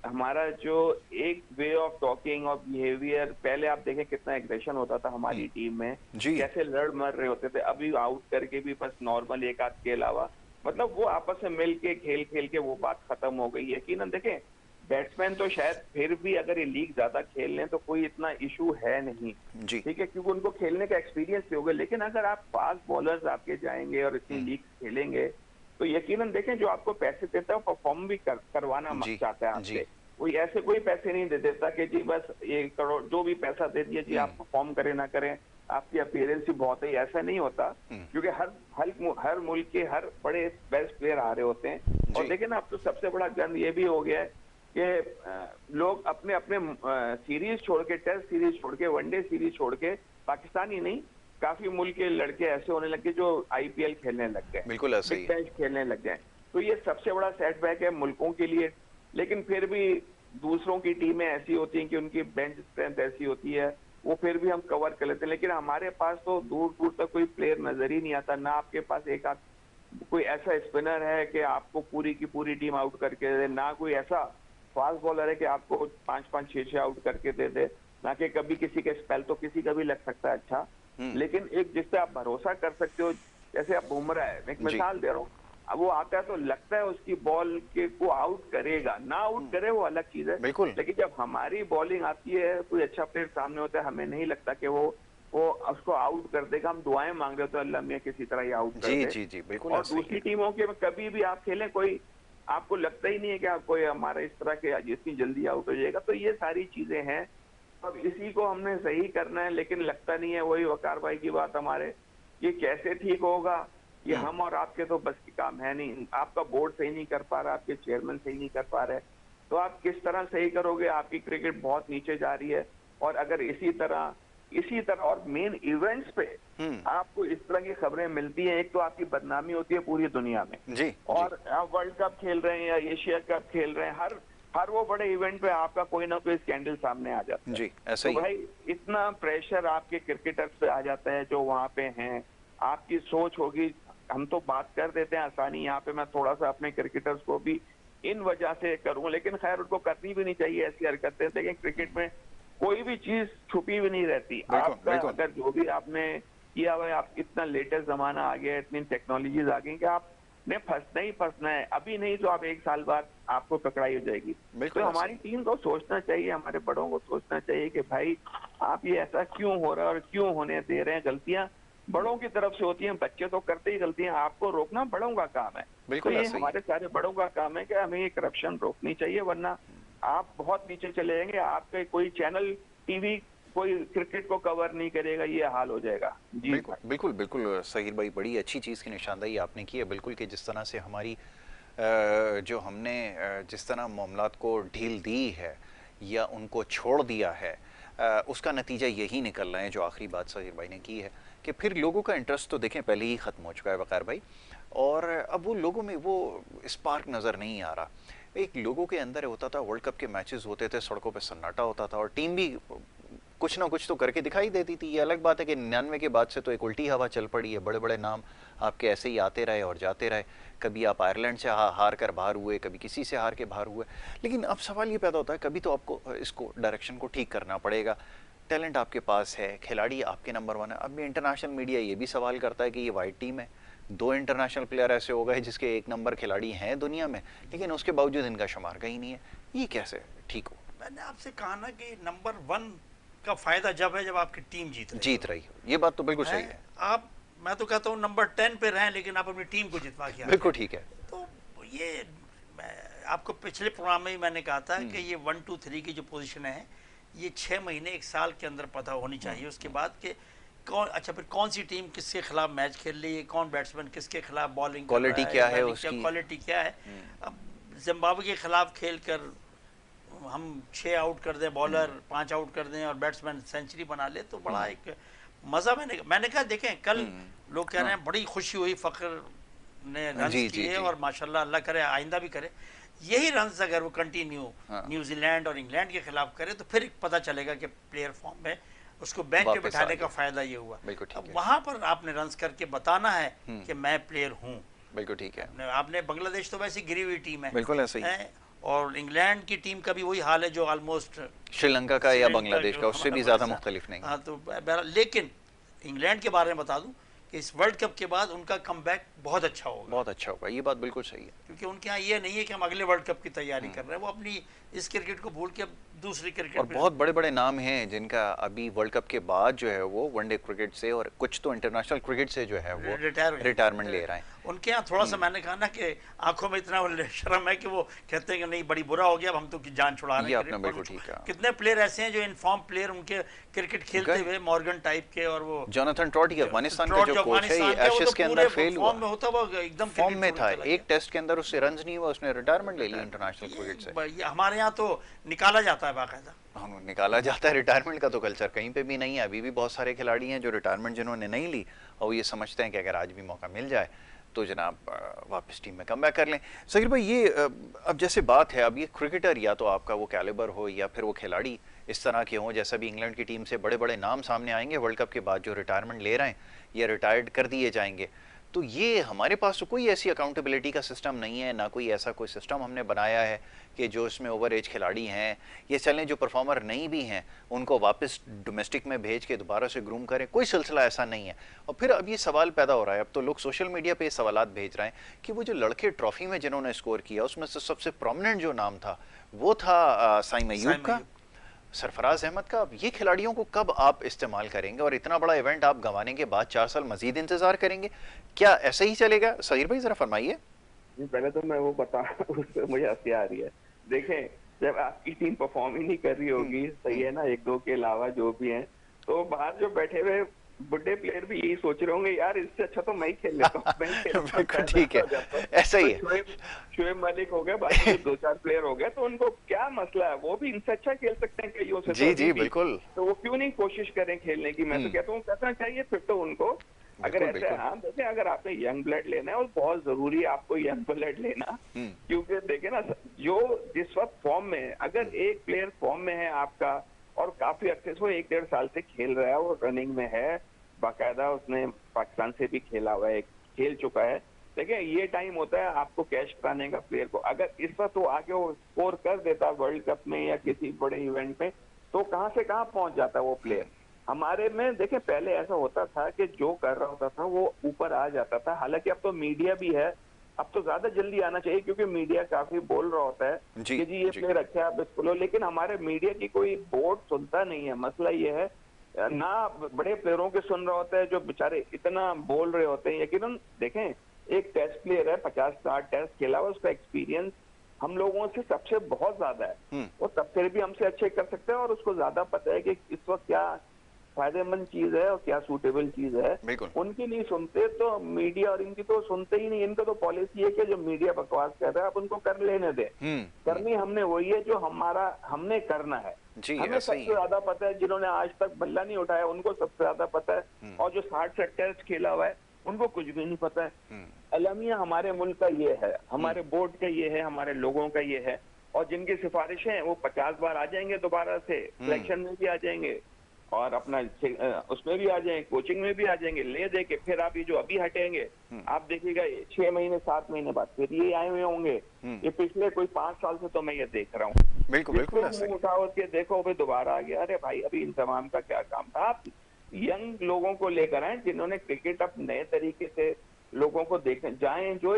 हमारा जो एक वे ऑफ टॉकिंग और बिहेवियर, पहले आप देखें कितना एग्रेशन होता था हमारी टीम में, कैसे लड़ मर रहे होते थे, अभी आउट करके भी बस नॉर्मल एक आध के अलावा, मतलब वो आपस में मिल के खेल खेल के वो बात खत्म हो गई है। यकीनन देखें बैट्समैन तो शायद फिर भी अगर ये लीग ज्यादा खेल लें तो कोई इतना इशू है नहीं, ठीक है, क्योंकि उनको खेलने का एक्सपीरियंस भी होगा। लेकिन अगर आप फास्ट बॉलर्स आपके जाएंगे और इतनी लीग खेलेंगे तो यकीनन देखें जो आपको पैसे देता है वो परफॉर्म भी करवाना चाहता है आपसे। कोई ऐसे कोई पैसे नहीं दे देता कि जी बस 1 करोड़ जो भी पैसा दे दिए जी आप परफॉर्म करें ना करें, आपकी अपीयरेंस ही बहुत है, ऐसा नहीं होता, क्योंकि हर मुल्क के हर बड़े बेस्ट प्लेयर आ रहे होते हैं। और देखिए ना, अब तो सबसे बड़ा गंद ये भी हो गया है कि लोग अपने अपने सीरीज छोड़ के, टेस्ट सीरीज छोड़ के, वनडे सीरीज छोड़ के, पाकिस्तानी नहीं काफी मुल्क के लड़के ऐसे होने लग गए जो आईपीएल खेलने लग गए, बिल्कुल ऐसे ही खेलने लग गए। तो ये सबसे बड़ा सेटबैक है मुल्कों के लिए। लेकिन फिर भी दूसरों की टीमें ऐसी होती हैं कि उनकी बेंच स्ट्रेंथ ऐसी होती है, वो फिर भी हम कवर कर लेते हैं। लेकिन हमारे पास तो दूर दूर तक कोई प्लेयर नजर ही नहीं आता। ना आपके पास एक आध कोई ऐसा स्पिनर है कि आपको पूरी की पूरी टीम आउट करके दे, ना कोई ऐसा फास्ट बॉलर है कि आपको 5-5 6-6 आउट करके दे दे, ना कि कभी किसी के स्पेल तो किसी का भी लग सकता है अच्छा, लेकिन एक जिससे आप भरोसा कर सकते हो, जैसे आप बुमराह है, एक मिसाल दे रहा हूँ, अब वो आता है तो लगता है उसकी बॉल के को आउट करेगा, ना आउट करे वो अलग चीज है, लेकिन जब हमारी बॉलिंग आती है, कोई अच्छा प्लेयर सामने होता है, हमें नहीं लगता कि वो उसको आउट कर देगा। हम दुआएं मांग रहे हो तो अल्लाह मियां किसी तरह ये आउट कर दे। जी जी बिल्कुल। और दूसरी टीमों के कभी भी आप खेलें, कोई आपको लगता ही नहीं है कि आप कोई हमारा इस तरह के जितनी जल्दी आउट हो जाएगा। तो ये सारी चीजें हैं, अब इसी को हमने सही करना है, लेकिन लगता नहीं है। वही वकार भाई की बात, हमारे ये कैसे ठीक होगा, ये हम और आपके तो बस की काम है नहीं। आपका बोर्ड सही नहीं कर पा रहा, आपके चेयरमैन सही नहीं कर पा रहे, तो आप किस तरह सही करोगे? आपकी क्रिकेट बहुत नीचे जा रही है। और अगर इसी तरह और मेन इवेंट्स पे आपको इस तरह की खबरें मिलती हैं, एक तो आपकी बदनामी होती है पूरी दुनिया में जी, और आप वर्ल्ड कप खेल रहे हैं या एशिया कप खेल रहे हैं, हर वो बड़े इवेंट पे आपका कोई ना कोई स्कैंडल सामने आ जाता है। जी, ऐसा तो भाई इतना प्रेशर आपके क्रिकेटर्स पे आ जाता है जो वहाँ पे हैं। आपकी सोच होगी, हम तो बात कर देते हैं आसानी, यहाँ पे मैं थोड़ा सा अपने क्रिकेटर्स को भी इन वजह से करूँ, लेकिन खैर उनको करनी भी नहीं चाहिए ऐसी हरकतें। लेकिन क्रिकेट में कोई भी चीज छुपी भी नहीं रहती। आपका अगर जो भी आपने किया हुआ है, आप इतना लेटेस्ट जमाना आ गया है, इतनी टेक्नोलॉजीज आ गई कि आपने फंसना ही फंसना है, अभी नहीं तो आप 1 साल बाद आपको पकड़ाई हो जाएगी। तो हमारी टीम को सोचना चाहिए, हमारे बड़ों को सोचना चाहिए कि भाई आप ये ऐसा क्यों हो रहा है और क्यों होने दे रहे हैं। गलतियां बड़ों की तरफ से होती हैं, बच्चे तो करते ही गलतियां, आपको रोकना बड़ों का काम है। तो ये हमारे सारे बड़ों का काम है कि हमें ये करप्शन रोकनी चाहिए, वरना आप बहुत नीचे चले जाएंगे। आपके कोई चैनल टीवी कोई क्रिकेट को कवर नहीं करेगा, ये हाल हो जाएगा। जी बिल्कुल बिल्कुल सहीर भाई, बड़ी अच्छी चीज़ की निशानदाही आपने की है। बिल्कुल कि जिस तरह से हमारी जो हमने जिस तरह मामलात को ढील दी है या उनको छोड़ दिया है, उसका नतीजा यही निकल रहा है जो आखिरी बात सहीर भाई ने की है कि फिर लोगों का इंटरेस्ट तो देखें पहले ही ख़त्म हो चुका है वकार भाई, और अब वो लोगों में वो स्पार्क नज़र नहीं आ रहा। एक लोगों के अंदर होता था, वर्ल्ड कप के मैचेस होते थे, सड़कों पे सन्नाटा होता था और टीम भी कुछ ना कुछ तो करके दिखाई देती थी। ये अलग बात है कि 99 के बाद से तो एक उल्टी हवा चल पड़ी है, बड़े बड़े नाम आपके ऐसे ही आते रहे और जाते रहे। कभी आप आयरलैंड से हार कर बाहर हुए, कभी किसी से हार के बाहर हुए। लेकिन अब सवाल ये पैदा होता है, कभी तो आपको इसको डायरेक्शन को ठीक करना पड़ेगा। टैलेंट आपके पास है, खिलाड़ी आपके नंबर 1 है। अब इंटरनेशनल मीडिया ये भी सवाल करता है कि ये वाइट टीम है, 2 इंटरनेशनल प्लेयर ऐसे हो गए जिसके 1 नंबर खिलाड़ी हैं दुनिया में, लेकिन उसके बावजूद इनका शुमार कहीं नहीं है। ये कैसे ठीक हो? मैंने आपसे कहा ना कि नंबर 1 का फायदा जब है जब आपकी टीम जीत रही हो। ये बात तो बिल्कुल सही है। आप, मैं तो कहता हूँ नंबर 10 पे रहें, लेकिन आप अपनी टीम को जितवा के बिल्कुल ठीक है। तो ये आपको पिछले प्रोग्राम में ही मैंने कहा था कि ये 1 2 3 की जो पोजीशन है, ये 6 महीने 1 साल के अंदर पता होनी चाहिए। उसके बाद के कौन, अच्छा फिर कौन सी टीम किसके खिलाफ मैच खेल रही है, कौन बैट्समैन किसके खिलाफ बॉलिंग क्वालिटी क्या है, उसकी क्वालिटी क्या है। अब जिम्बाब्वे के खिलाफ खेल कर हम 6 आउट कर दें, बॉलर 5 आउट कर दें और बैट्समैन सेंचुरी बना ले, तो बड़ा एक मज़ा। मैंने कहा देखें, कल लोग कह रहे हैं बड़ी खुशी हुई, फ़ख्र ने रन किए और माशाल्लाह अल्लाह करे आइंदा भी करे। यही रन्स अगर वो कंटिन्यू न्यूजीलैंड और इंग्लैंड के खिलाफ करे तो फिर पता चलेगा कि प्लेयर फॉर्म में, उसको बेंच पे बिठाने का फायदा ये हुआ। अब वहां पर आपने रन्स करके बताना है कि मैं प्लेयर हूँ। बिल्कुल ठीक है। आपने बांग्लादेश तो वैसी गिरी हुई टीम है, बिल्कुल ऐसे ही, और इंग्लैंड की टीम का भी वही हाल है जो ऑलमोस्ट श्रीलंका का या बांग्लादेश का, उससे भी ज्यादा मुख्तलिफ नहीं। हाँ, तो लेकिन इंग्लैंड के बारे में बता दूं कि इस वर्ल्ड कप के बाद उनका कमबैक बहुत अच्छा होगा। बहुत अच्छा होगा, ये बात बिल्कुल सही है। क्योंकि उनके यहाँ ये नहीं है कि हम अगले वर्ल्ड कप की तैयारी कर रहे हैं, वो अपनी इस क्रिकेट को भूल के अब दूसरी क्रिकेट, और बहुत बड़े बड़े नाम हैं जिनका अभी वर्ल्ड कप के बाद जो है वो वनडे क्रिकेट से और कुछ तो इंटरनेशनल क्रिकेट से जो है वो रिटायरमेंट ले रहे हैं। उनके यहाँ थोड़ा सा मैंने कहा ना कि आंखों में इतना शर्म है कि वो कहते हैं कि नहीं बड़ी बुरा हो गया, अब हम तो जान छुड़ा रहे हैं। बिल्कुल ठीक है। कितने प्लेयर ऐसे हैं जो इनफॉर्म प्लेयर उनके क्रिकेट खेलते हुए, मॉर्गन टाइप के, और वो जोनाथन ट्रॉट अफगानिस्तान का जो कोच है, एशेज के अंदर फेल हुआ, होता वो एकदम फॉर्म में था, एक टेस्ट के अंदर उससे रन्स नहीं हुआ, उसने रिटायरमेंट ले ली इंटरनेशनल क्रिकेट से। हमारे यहाँ तो निकाला जाता है बाकायदा, निकाला जाता है। रिटायरमेंट का तो कल्चर कहीं पे भी नहीं है। अभी भी बहुत सारे खिलाड़ी हैं जो रिटायरमेंट जिन्होंने नहीं ली और ये समझते हैं कि अगर आज भी मौका मिल जाए तो जनाब वापस टीम में कम बैक कर लें। सगीर भाई, ये अब जैसे बात है, अब ये क्रिकेटर या तो आपका वो कैलिबर हो या फिर वो खिलाड़ी इस तरह के हों, जैसा भी इंग्लैंड की टीम से बड़े बड़े नाम सामने आएंगे वर्ल्ड कप के बाद जो रिटायरमेंट ले रहे हैं या रिटायर्ड कर दिए जाएंगे, तो ये हमारे पास तो कोई ऐसी अकाउंटेबिलिटी का सिस्टम नहीं है, ना कोई ऐसा कोई सिस्टम हमने बनाया है कि जो इसमें ओवर एज खिलाड़ी हैं ये चलें, जो परफॉर्मर नहीं भी हैं उनको वापस डोमेस्टिक में भेज के दोबारा से ग्रूम करें, कोई सिलसिला ऐसा नहीं है। और फिर अब ये सवाल पैदा हो रहा है, अब तो लोग सोशल मीडिया पे सवालात भेज रहे हैं कि वो जो लड़के ट्रॉफी में जिन्होंने स्कोर किया उसमें से सबसे प्रोमिनेंट जो नाम था वो था साइम अय्यूब का, सरफराज अहमद का। अब ये खिलाड़ियों को कब आप इस्तेमाल करेंगे और इतना बड़ा इवेंट आप गंवाने के बाद 4 साल मजीद इंतजार करेंगे, क्या ऐसे ही चलेगा? सहीर भाई जरा फरमाइए। पहले तो मैं वो बता मुझे हंसी आ रही है। देखें, जब आपकी टीम परफॉर्म ही नहीं कर रही होगी, सही है ना, एक दो के अलावा जो भी हैं, तो बाहर जो बैठे हुए बुढ़े प्लेयर भी यही सोच रहे होंगे, यार इससे अच्छा तो मैं ही खेल लेता हूँ। बिल्कुल ठीक है, ऐसा ही है। शोएब मलिक हो गया, बाकी 2-4 प्लेयर हो गए, तो उनको क्या मसला है, वो भी इनसे अच्छा खेल सकते हैं कईयों से। जी जी बिल्कुल, तो वो क्यों नहीं कोशिश करें खेलने की? मैं तो कहता हूँ करना चाहिए फिर तो उनको, अगर ऐसे। हाँ देखिए, अगर आपने यंग ब्लड लेना है, और बहुत जरूरी है आपको यंग ब्लड लेना, क्योंकि देखे ना, जो जिस वक्त फॉर्म में है, अगर एक प्लेयर फॉर्म में है आपका और काफी अच्छे से 1-1.5 साल से खेल रहा है, वो रनिंग में है, बाकायदा उसने पाकिस्तान से भी खेला हुआ है, खेल चुका है, देखिए ये टाइम होता है आपको कैश कराने का प्लेयर को। अगर इस वक्त वो आगे वो स्कोर कर देता वर्ल्ड कप में या किसी बड़े इवेंट में, तो कहां से कहां पहुंच जाता है वो प्लेयर। हमारे में देखें, पहले ऐसा होता था कि जो कर रहा होता था वो ऊपर आ जाता था। हालांकि अब तो मीडिया भी है, अब तो ज्यादा जल्दी आना चाहिए, क्योंकि मीडिया काफी बोल रहा होता है कि जी ये प्लेयर अच्छा है, आप इसको लो, लेकिन हमारे मीडिया की कोई बोर्ड सुनता नहीं है। मसला ये है ना, बड़े प्लेयरों के सुन रहा होता है जो बेचारे इतना बोल रहे होते हैं। यकीनन देखें, एक टेस्ट प्लेयर है, 50-60 टेस्ट खेला हुआ, उसका एक्सपीरियंस हम लोगों से सबसे बहुत ज्यादा है, वो तब फिर भी हमसे अच्छे कर सकते हैं, और उसको ज्यादा पता है कि इस वक्त क्या फायदेमंद चीज है और क्या सूटेबल चीज है। उनकी नहीं सुनते तो मीडिया, और इनकी तो सुनते ही नहीं। इनका तो पॉलिसी है कि जो मीडिया बकवास कर रहा है आप उनको कर लेने दें, करनी हमने वही है जो हमने करना है। हमें सबसे ज्यादा पता है, जिन्होंने आज तक बल्ला नहीं उठाया उनको सबसे ज्यादा पता है, और जो 60 टेस्ट खेला हुआ है उनको कुछ भी नहीं पता है। अलमिया हमारे मुल्क का ये है, हमारे बोर्ड का ये है, हमारे लोगों का ये है, और जिनकी सिफारिशें हैं वो 50 बार आ जाएंगे, दोबारा से सिलेक्शन में भी आ जाएंगे, और अपना उसमें भी आ जाएंगे, कोचिंग में भी आ जाएंगे, ले दे के फिर आप ये जो अभी हटेंगे, आप देखिएगा 6 महीने 7 महीने बाद फिर ये आए हुए होंगे। ये पिछले कोई 5 साल से तो मैं ये देख रहा हूँ। बिल्कुल बिल्कुल, उठाओ के देखो भाई दोबारा आ गया, अरे भाई अभी इंतजाम का क्या काम था। आप यंग लोगों को लेकर आए जिन्होंने क्रिकेट अब नए तरीके से लोगों को देखें, जाएं जो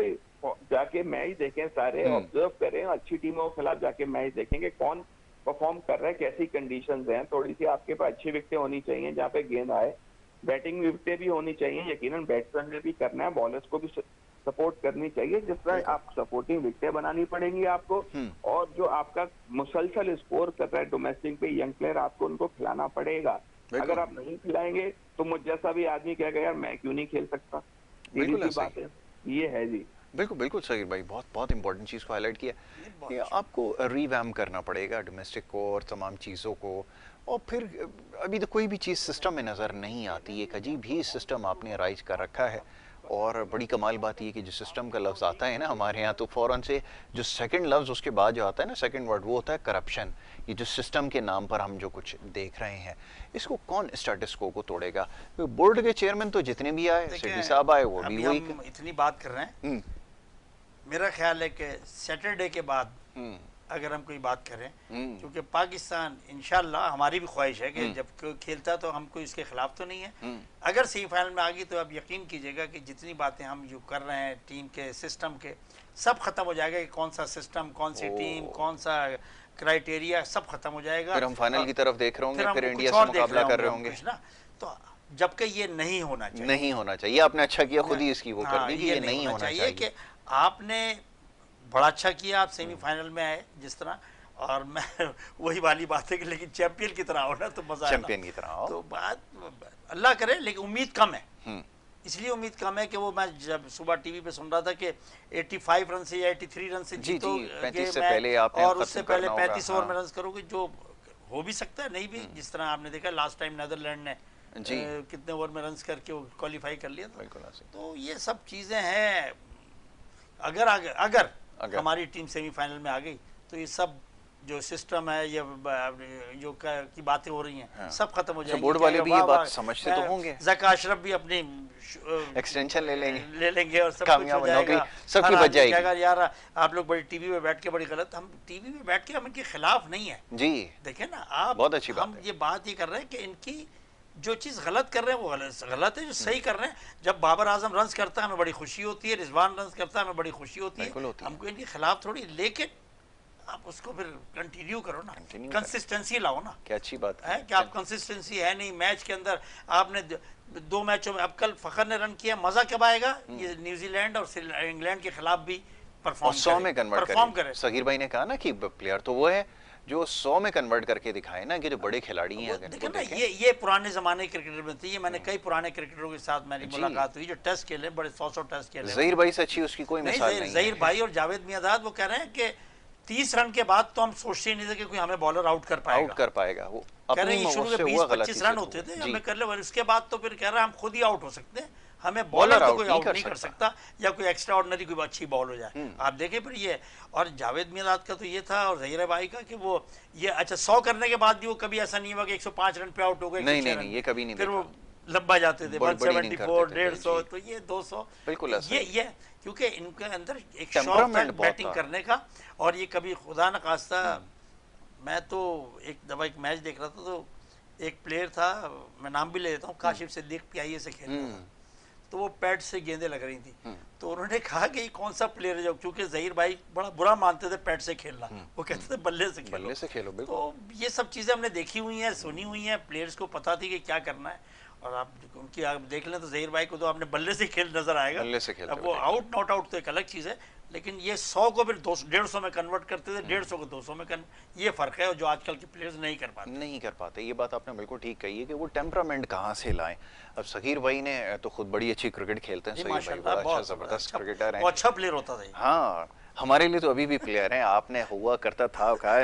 जाके मैच देखें, सारे ऑब्जर्व करें, अच्छी टीमों के खिलाफ जाके मैच देखेंगे, कौन परफॉर्म कर रहा है, कैसी कंडीशंस हैं। थोड़ी सी आपके पास अच्छी विकेटें होनी चाहिए जहाँ पे गेंद आए, बैटिंग विकेटें भी होनी चाहिए, यकीनन बैट्समैन ने भी करना है, बॉलर्स को भी सपोर्ट करनी चाहिए। जिस तरह आप सपोर्टिंग विकेटें बनानी पड़ेंगी आपको, और जो आपका मुसलसल स्कोर कर रहा है डोमेस्टिक पे यंग प्लेयर, आपको उनको खिलाना पड़ेगा। अगर आप नहीं खिलाएंगे तो मुझ जैसा भी आदमी कहेगा यार मैं क्यों नहीं खेल सकता। बिल्कुल बात है, ये है जी। बिल्कुल बिल्कुल सगीर भाई, बहुत बहुत इंपॉर्टेंट चीज़ को हाईलाइट किया कि आपको रीवैम करना पड़ेगा डोमेस्टिक को और तमाम चीज़ों को। और फिर अभी तो कोई भी चीज़ सिस्टम में नज़र नहीं आती, एक अजीब ही सिस्टम आपने राइज कर रखा है। और बड़ी कमाल बात ये कि जो सिस्टम का लफ्ज़ आता है ना हमारे यहाँ, तो फ़ौरन से जो सेकंड लफ्ज़ उसके बाद जो आता है ना, सेकंड वर्ड, वो होता है करप्शन। ये जो सिस्टम के नाम पर हम जो कुछ देख रहे हैं, इसको कौन स्टेटस को तोड़ेगा? बोर्ड के चेयरमैन तो जितने भी आए, सेठी साहब आए, वो भी वही। इतनी बात कर रहे हैं, मेरा ख्याल है कि सैटरडे के बाद अगर हम कोई बात करें, क्योंकि पाकिस्तान इंशाल्लाह, हमारी भी ख्वाहिश है कि जब कोई खेलता तो हम कोई इसके खिलाफ तो नहीं है, अगर सेमीफाइनल में आ गई तो आप यकीन कीजिएगा कि जितनी बातें हम जो कर रहे हैं टीम के सिस्टम के, सब खत्म हो जाएगा कि कौन सा सिस्टम, कौन सी टीम, कौन सा क्राइटेरिया, सब खत्म हो जाएगा। फिर हम फाइनल की तरफ देख रहे होंगे, फिर इंडिया से मुकाबला कर रहे होंगे ना। तो जबकि ये नहीं होना चाहिए, नहीं होना चाहिए। आपने अच्छा किया खुद ही इसकी वो कर दी कि ये नहीं होना चाहिए, कि आपने बड़ा अच्छा किया, आप सेमीफाइनल में आए जिस तरह, और मैं वही वाली बात है कि लेकिन चैंपियन की तरह हो ना तो मजा, चैंपियन की तरह हो तो बात अल्लाह करे, लेकिन उम्मीद कम है। इसलिए उम्मीद कम है कि वो मैं जब सुबह टीवी पे सुन रहा था कि 85 रन से या 83 रन से जीतोगे और उससे पहले 35 ओवर में रन करोगे, जो हो भी सकता है, नहीं भी, जिस तरह आपने देखा लास्ट टाइम नीदरलैंड ने कितने ओवर में रन्स करके वो क्वालिफाई कर लिया था। बिल्कुल। तो ये सब चीज़ें हैं, अगर हमारी टीम सेमीफाइनल में आ गई तो ये सब जो सिस्टम है, ये जो की बातें हो रही हैं, हाँ। सब खत्म हो जाएंगी। बोर्ड वाले भी ये बात समझते तो होंगे। ज़का अशरफ भी अपनी एक्सटेंशन ले लेंगे और सब कुछ हो जाएगा, सबकी बच जाएगी। यार आप लोग बड़ी टीवी में बैठ के बड़ी गलत, हम टीवी में बैठ के हम इनके खिलाफ नहीं है जी। देखें ना आप, बहुत अच्छी बात हम ये बात ये कर रहे हैं कि इनकी जो चीज़ गलत कर रहे हैं वो गलत है, जो सही कर रहे हैं। जब बाबर आजम रन्स करता है हमें बड़ी खुशी होती है, रिजवान रन्स करता है हमें बड़ी खुशी होती है, हमको इनके खिलाफ थोड़ी, लेकिन आप उसको फिर कंटिन्यू करो ना, कंसिस्टेंसी लाओ ना। क्या अच्छी बात है कि आप कंसिस्टेंसी है नहीं मैच के अंदर। आपने 2 मैचों में, अब कल फखर ने रन किया, मजा कब आएगा? ये न्यूजीलैंड और इंग्लैंड के खिलाफ भी परफॉर्म 100 में कन्वर्ट करे। सगीर भाई ने कहा ना कि प्लेयर तो वो है जो 100 में कन्वर्ट करके दिखाए ना, कि जो बड़े खिलाड़ी हैं। देखो ना, ये पुराने जमाने के क्रिकेटर में थी। ये मैंने कई पुराने क्रिकेटरों के साथ मेरी मुलाकात हुई जो टेस्ट खेले, बड़े 100 टेस्ट खेले। ज़हीर भाई से अच्छी उसकी कोई मिसाल नहीं है। ज़हीर भाई और जावेद मियांदाद वो कह रहे हैं कि 30 रन के बाद तो हम सोचते ही नहीं थे कि कोई हमें बॉलर आउट कर पाएगा। वो कह रहे हैं शुरू में 20-25 रन होते थे हमें कर ले, उसके बाद तो फिर कह रहे हैं हम खुद ही आउट हो सकते हैं, हमें बॉलर तो कोई आउट नहीं कर सकता, या कोई एक्स्ट्रा ऑर्डिनरी कोई अच्छी बॉल हो जाए। आप देखें फिर ये, और जावेद मियांदाद का तो ये था और ज़हीर भाई का कि वो ये अच्छा 100 करने के बाद भी वो कभी ऐसा नहीं हुआ कि 105 रन पे आउट हो गए। नहीं, ये कभी नहीं। फिर वो लंबा जाते थे 174, 150, तो ये 200। बिल्कुल ये क्योंकि इनके अंदर एक शौक था बैटिंग करने का। और ये कभी खुदा न खास्ता, मैं तो एक दफा एक मैच देख रहा था तो एक प्लेयर था, मैं नाम भी ले लेता हूँ, काशिफ सिद्दीक PIA से खेल रहा था, तो वो पैड से गेंदें लग रही थी। तो उन्होंने कहा कि ये कौन सा प्लेयर है, क्योंकि ज़हीर भाई बड़ा बुरा मानते थे पैड से खेलना, वो कहते थे बल्ले से खेलो। तो ये सब चीज़ें हमने देखी हुई हैं, सुनी हुई हैं, प्लेयर्स को पता थी कि क्या करना है। और आप उनकी आप देख लें तो ज़हीर भाई को तो आपने बल्ले से खेल नजर आएगा। अब वो आउट नॉट आउट तो एक अलग चीज़ है, लेकिन ये 100 को फिर 150 में कन्वर्ट करते थे, 150 को 200 में ये फ़र्क है जो आजकल के प्लेयर्स नहीं कर पाते। ये बात आपने बिल्कुल ठीक कही है कि वो टेम्परामेंट कहाँ से लाएं। अब सगीर भाई ने तो खुद बड़ी अच्छी क्रिकेट खेलते हैं, सगीर भाई बड़ा अच्छा ज़बरदस्त क्रिकेटर है, अच्छा प्लेयर होता था। हाँ, हमारे लिए तो अभी भी प्लेयर हैं, आपने हुआ करता था कहा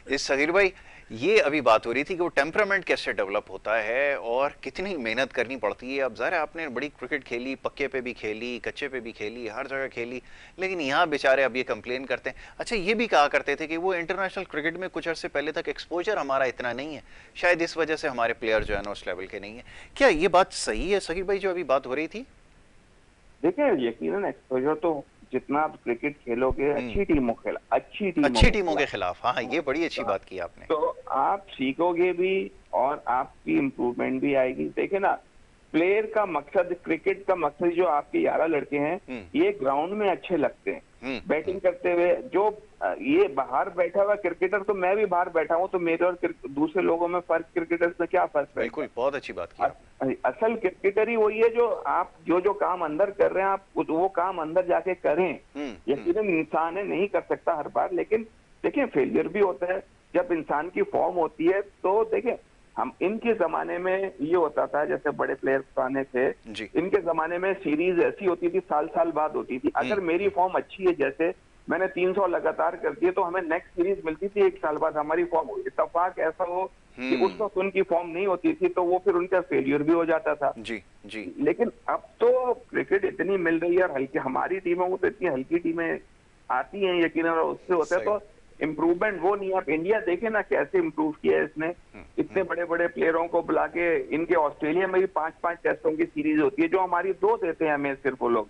इस सगीर भाई। ये अभी बात हो रही थी कि वो टेम्परामेंट कैसे डेवलप होता है और कितनी मेहनत करनी पड़ती है। अब ज़ाहिर है आपने बड़ी क्रिकेट खेली, पक्के पे भी खेली, कच्चे पे भी खेली, हर जगह खेली, लेकिन यहाँ बेचारे अब ये कंप्लेन करते हैं। अच्छा, ये भी कहा करते थे कि वो इंटरनेशनल क्रिकेट में कुछ अर्से पहले तक एक्सपोजर हमारा इतना नहीं है, शायद इस वजह से हमारे प्लेयर जो है ना उस लेवल के नहीं है। क्या ये बात सही है सगीर भाई जो अभी बात हो रही थी? देखिए, यकीनन एक्सपोजर तो जितना आप क्रिकेट खेलोगे अच्छी टीमों के खिलाफ, हाँ, ये बड़ी अच्छी बात की आपने, तो आप सीखोगे भी और आपकी इम्प्रूवमेंट भी आएगी। देखिए ना, प्लेयर का मकसद, क्रिकेट का मकसद, जो आपके 11 लड़के हैं ये ग्राउंड में अच्छे लगते हैं बैटिंग करते हुए। जो ये बाहर बैठा हुआ क्रिकेटर, तो मैं भी बाहर बैठा हूँ, तो मेरे और दूसरे लोगों में फर्क, क्रिकेटर्स में क्या फर्क है? बिल्कुल, बहुत अच्छी बात की। असल क्रिकेटर ही वही है जो आप जो काम अंदर कर रहे हैं आप वो काम अंदर जाके करें। यकीनन इंसान है, नहीं कर सकता हर बार, लेकिन देखिए फेलियर भी होता है। जब इंसान की फॉर्म होती है तो देखिए, हम इनके जमाने में ये होता था, जैसे बड़े प्लेयर पुराने थे, इनके जमाने में सीरीज ऐसी होती थी, साल बाद होती थी। अगर मेरी फॉर्म अच्छी है, जैसे मैंने 300 लगातार कर दिए, तो हमें नेक्स्ट सीरीज मिलती थी 1 साल बाद, हमारी फॉर्म। इत्तेफाक ऐसा हो कि उस वक्त उनकी फॉर्म नहीं होती थी, तो वो फिर उनका फेलियर भी हो जाता था। जी। लेकिन अब तो क्रिकेट इतनी मिल रही है, और हल्की, हमारी टीमों को तो इतनी हल्की टीमें आती हैं यकीनन, और उससे होता है तो इम्प्रूवमेंट वो नहीं। आप इंडिया देखे ना कैसे इम्प्रूव किया है इसने, इतने बड़े बड़े प्लेयरों को बुला के। इनके ऑस्ट्रेलिया में भी 5-5 टेस्टों की सीरीज होती है, जो हमारी 2 देते हैं हमें सिर्फ वो लोग।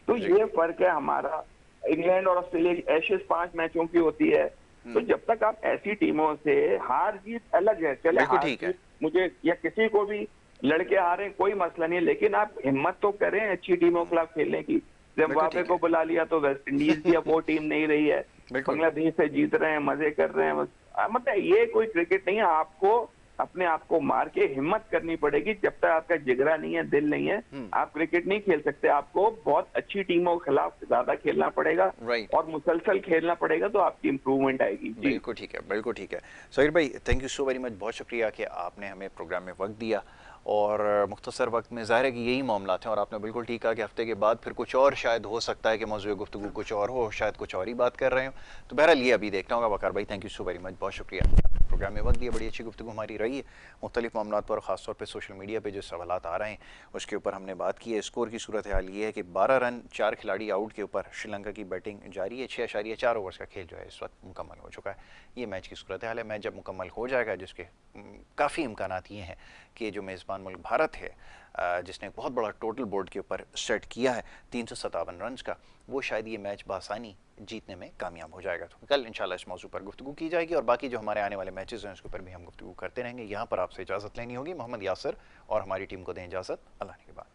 तो ये फर्क है हमारा। इंग्लैंड और ऑस्ट्रेलिया की एशेज 5 मैचों की होती है। तो जब तक आप ऐसी टीमों से, हार जीत अलग है, चले हार जीत मुझे या किसी को भी, लड़के हारे कोई मसला नहीं है, लेकिन आप हिम्मत तो करें अच्छी टीमों के खिलाफ खेलने की। जिम्बाब्वे को बुला लिया तो वेस्ट इंडीज की अब वो टीम नहीं रही है, बांग्लादेश से जीत रहे हैं, मजे कर रहे हैं। मतलब ये कोई क्रिकेट नहीं है। आपको अपने आप को मार के हिम्मत करनी पड़ेगी। जब तक आपका जिगरा नहीं है, दिल नहीं है, आप क्रिकेट नहीं खेल सकते। आपको बहुत अच्छी टीमों के खिलाफ ज्यादा खेलना पड़ेगा और मुसलसल खेलना पड़ेगा, तो आपकी इंप्रूवमेंट आएगी। बिल्कुल ठीक है सहीर भाई, thank you so very much. बहुत शुक्रिया कि आपने हमें प्रोग्राम में वक्त दिया, और मुख्तसर वक्त में ज़ाहिर है कि यही मामला थे। और आपने बिल्कुल ठीक कहा कि हफ्ते के बाद फिर कुछ और शायद हो सकता है कि मौजूद गुफ्तगू कुछ और हो, शायद कुछ और ही बात कर रहे हो। तो बहरहाल ये अभी देखना होगा। वकार भाई, thank you so very much, बहुत शुक्रिया। प्रोग्राम में वक्त दिया, बड़ी अच्छी गुफ्तगू हमारी रही है मुख्तलिफ मामलात पर, ख़ासतौर पर सोशल मीडिया पर जो सवालात आ रहे हैं उसके ऊपर हमने बात की है। स्कोर की सूरत हाल ये है कि 12 रन 4 खिलाड़ी आउट के ऊपर श्रीलंका की बैटिंग जारी है। 6.4 ओवर्स का खेल जो है इस वक्त मुकम्मल हो चुका है। ये मैच की सूरत हाल है। मैच जब मुकम्मल हो जाएगा, जिसके काफ़ी इम्कानात ये हैं कि जो मेज़बान मुल्क भारत है, जिसने एक बहुत बड़ा टोटल बोर्ड के ऊपर सेट किया है 357 रन का, वो शायद ये मैच बासानी जीतने में कामयाब हो जाएगा। तो कल इंशाल्लाह इस मौजू पर गुफ्तगू की जाएगी और बाकी जो हमारे आने वाले मैचेस हैं उसके ऊपर भी हम गुफ्तगू करते रहेंगे। यहाँ पर आपसे इजाज़त लेनी होगी। मोहम्मद यासर और हमारी टीम को दें इजाज़त। अल्लाह के बाद।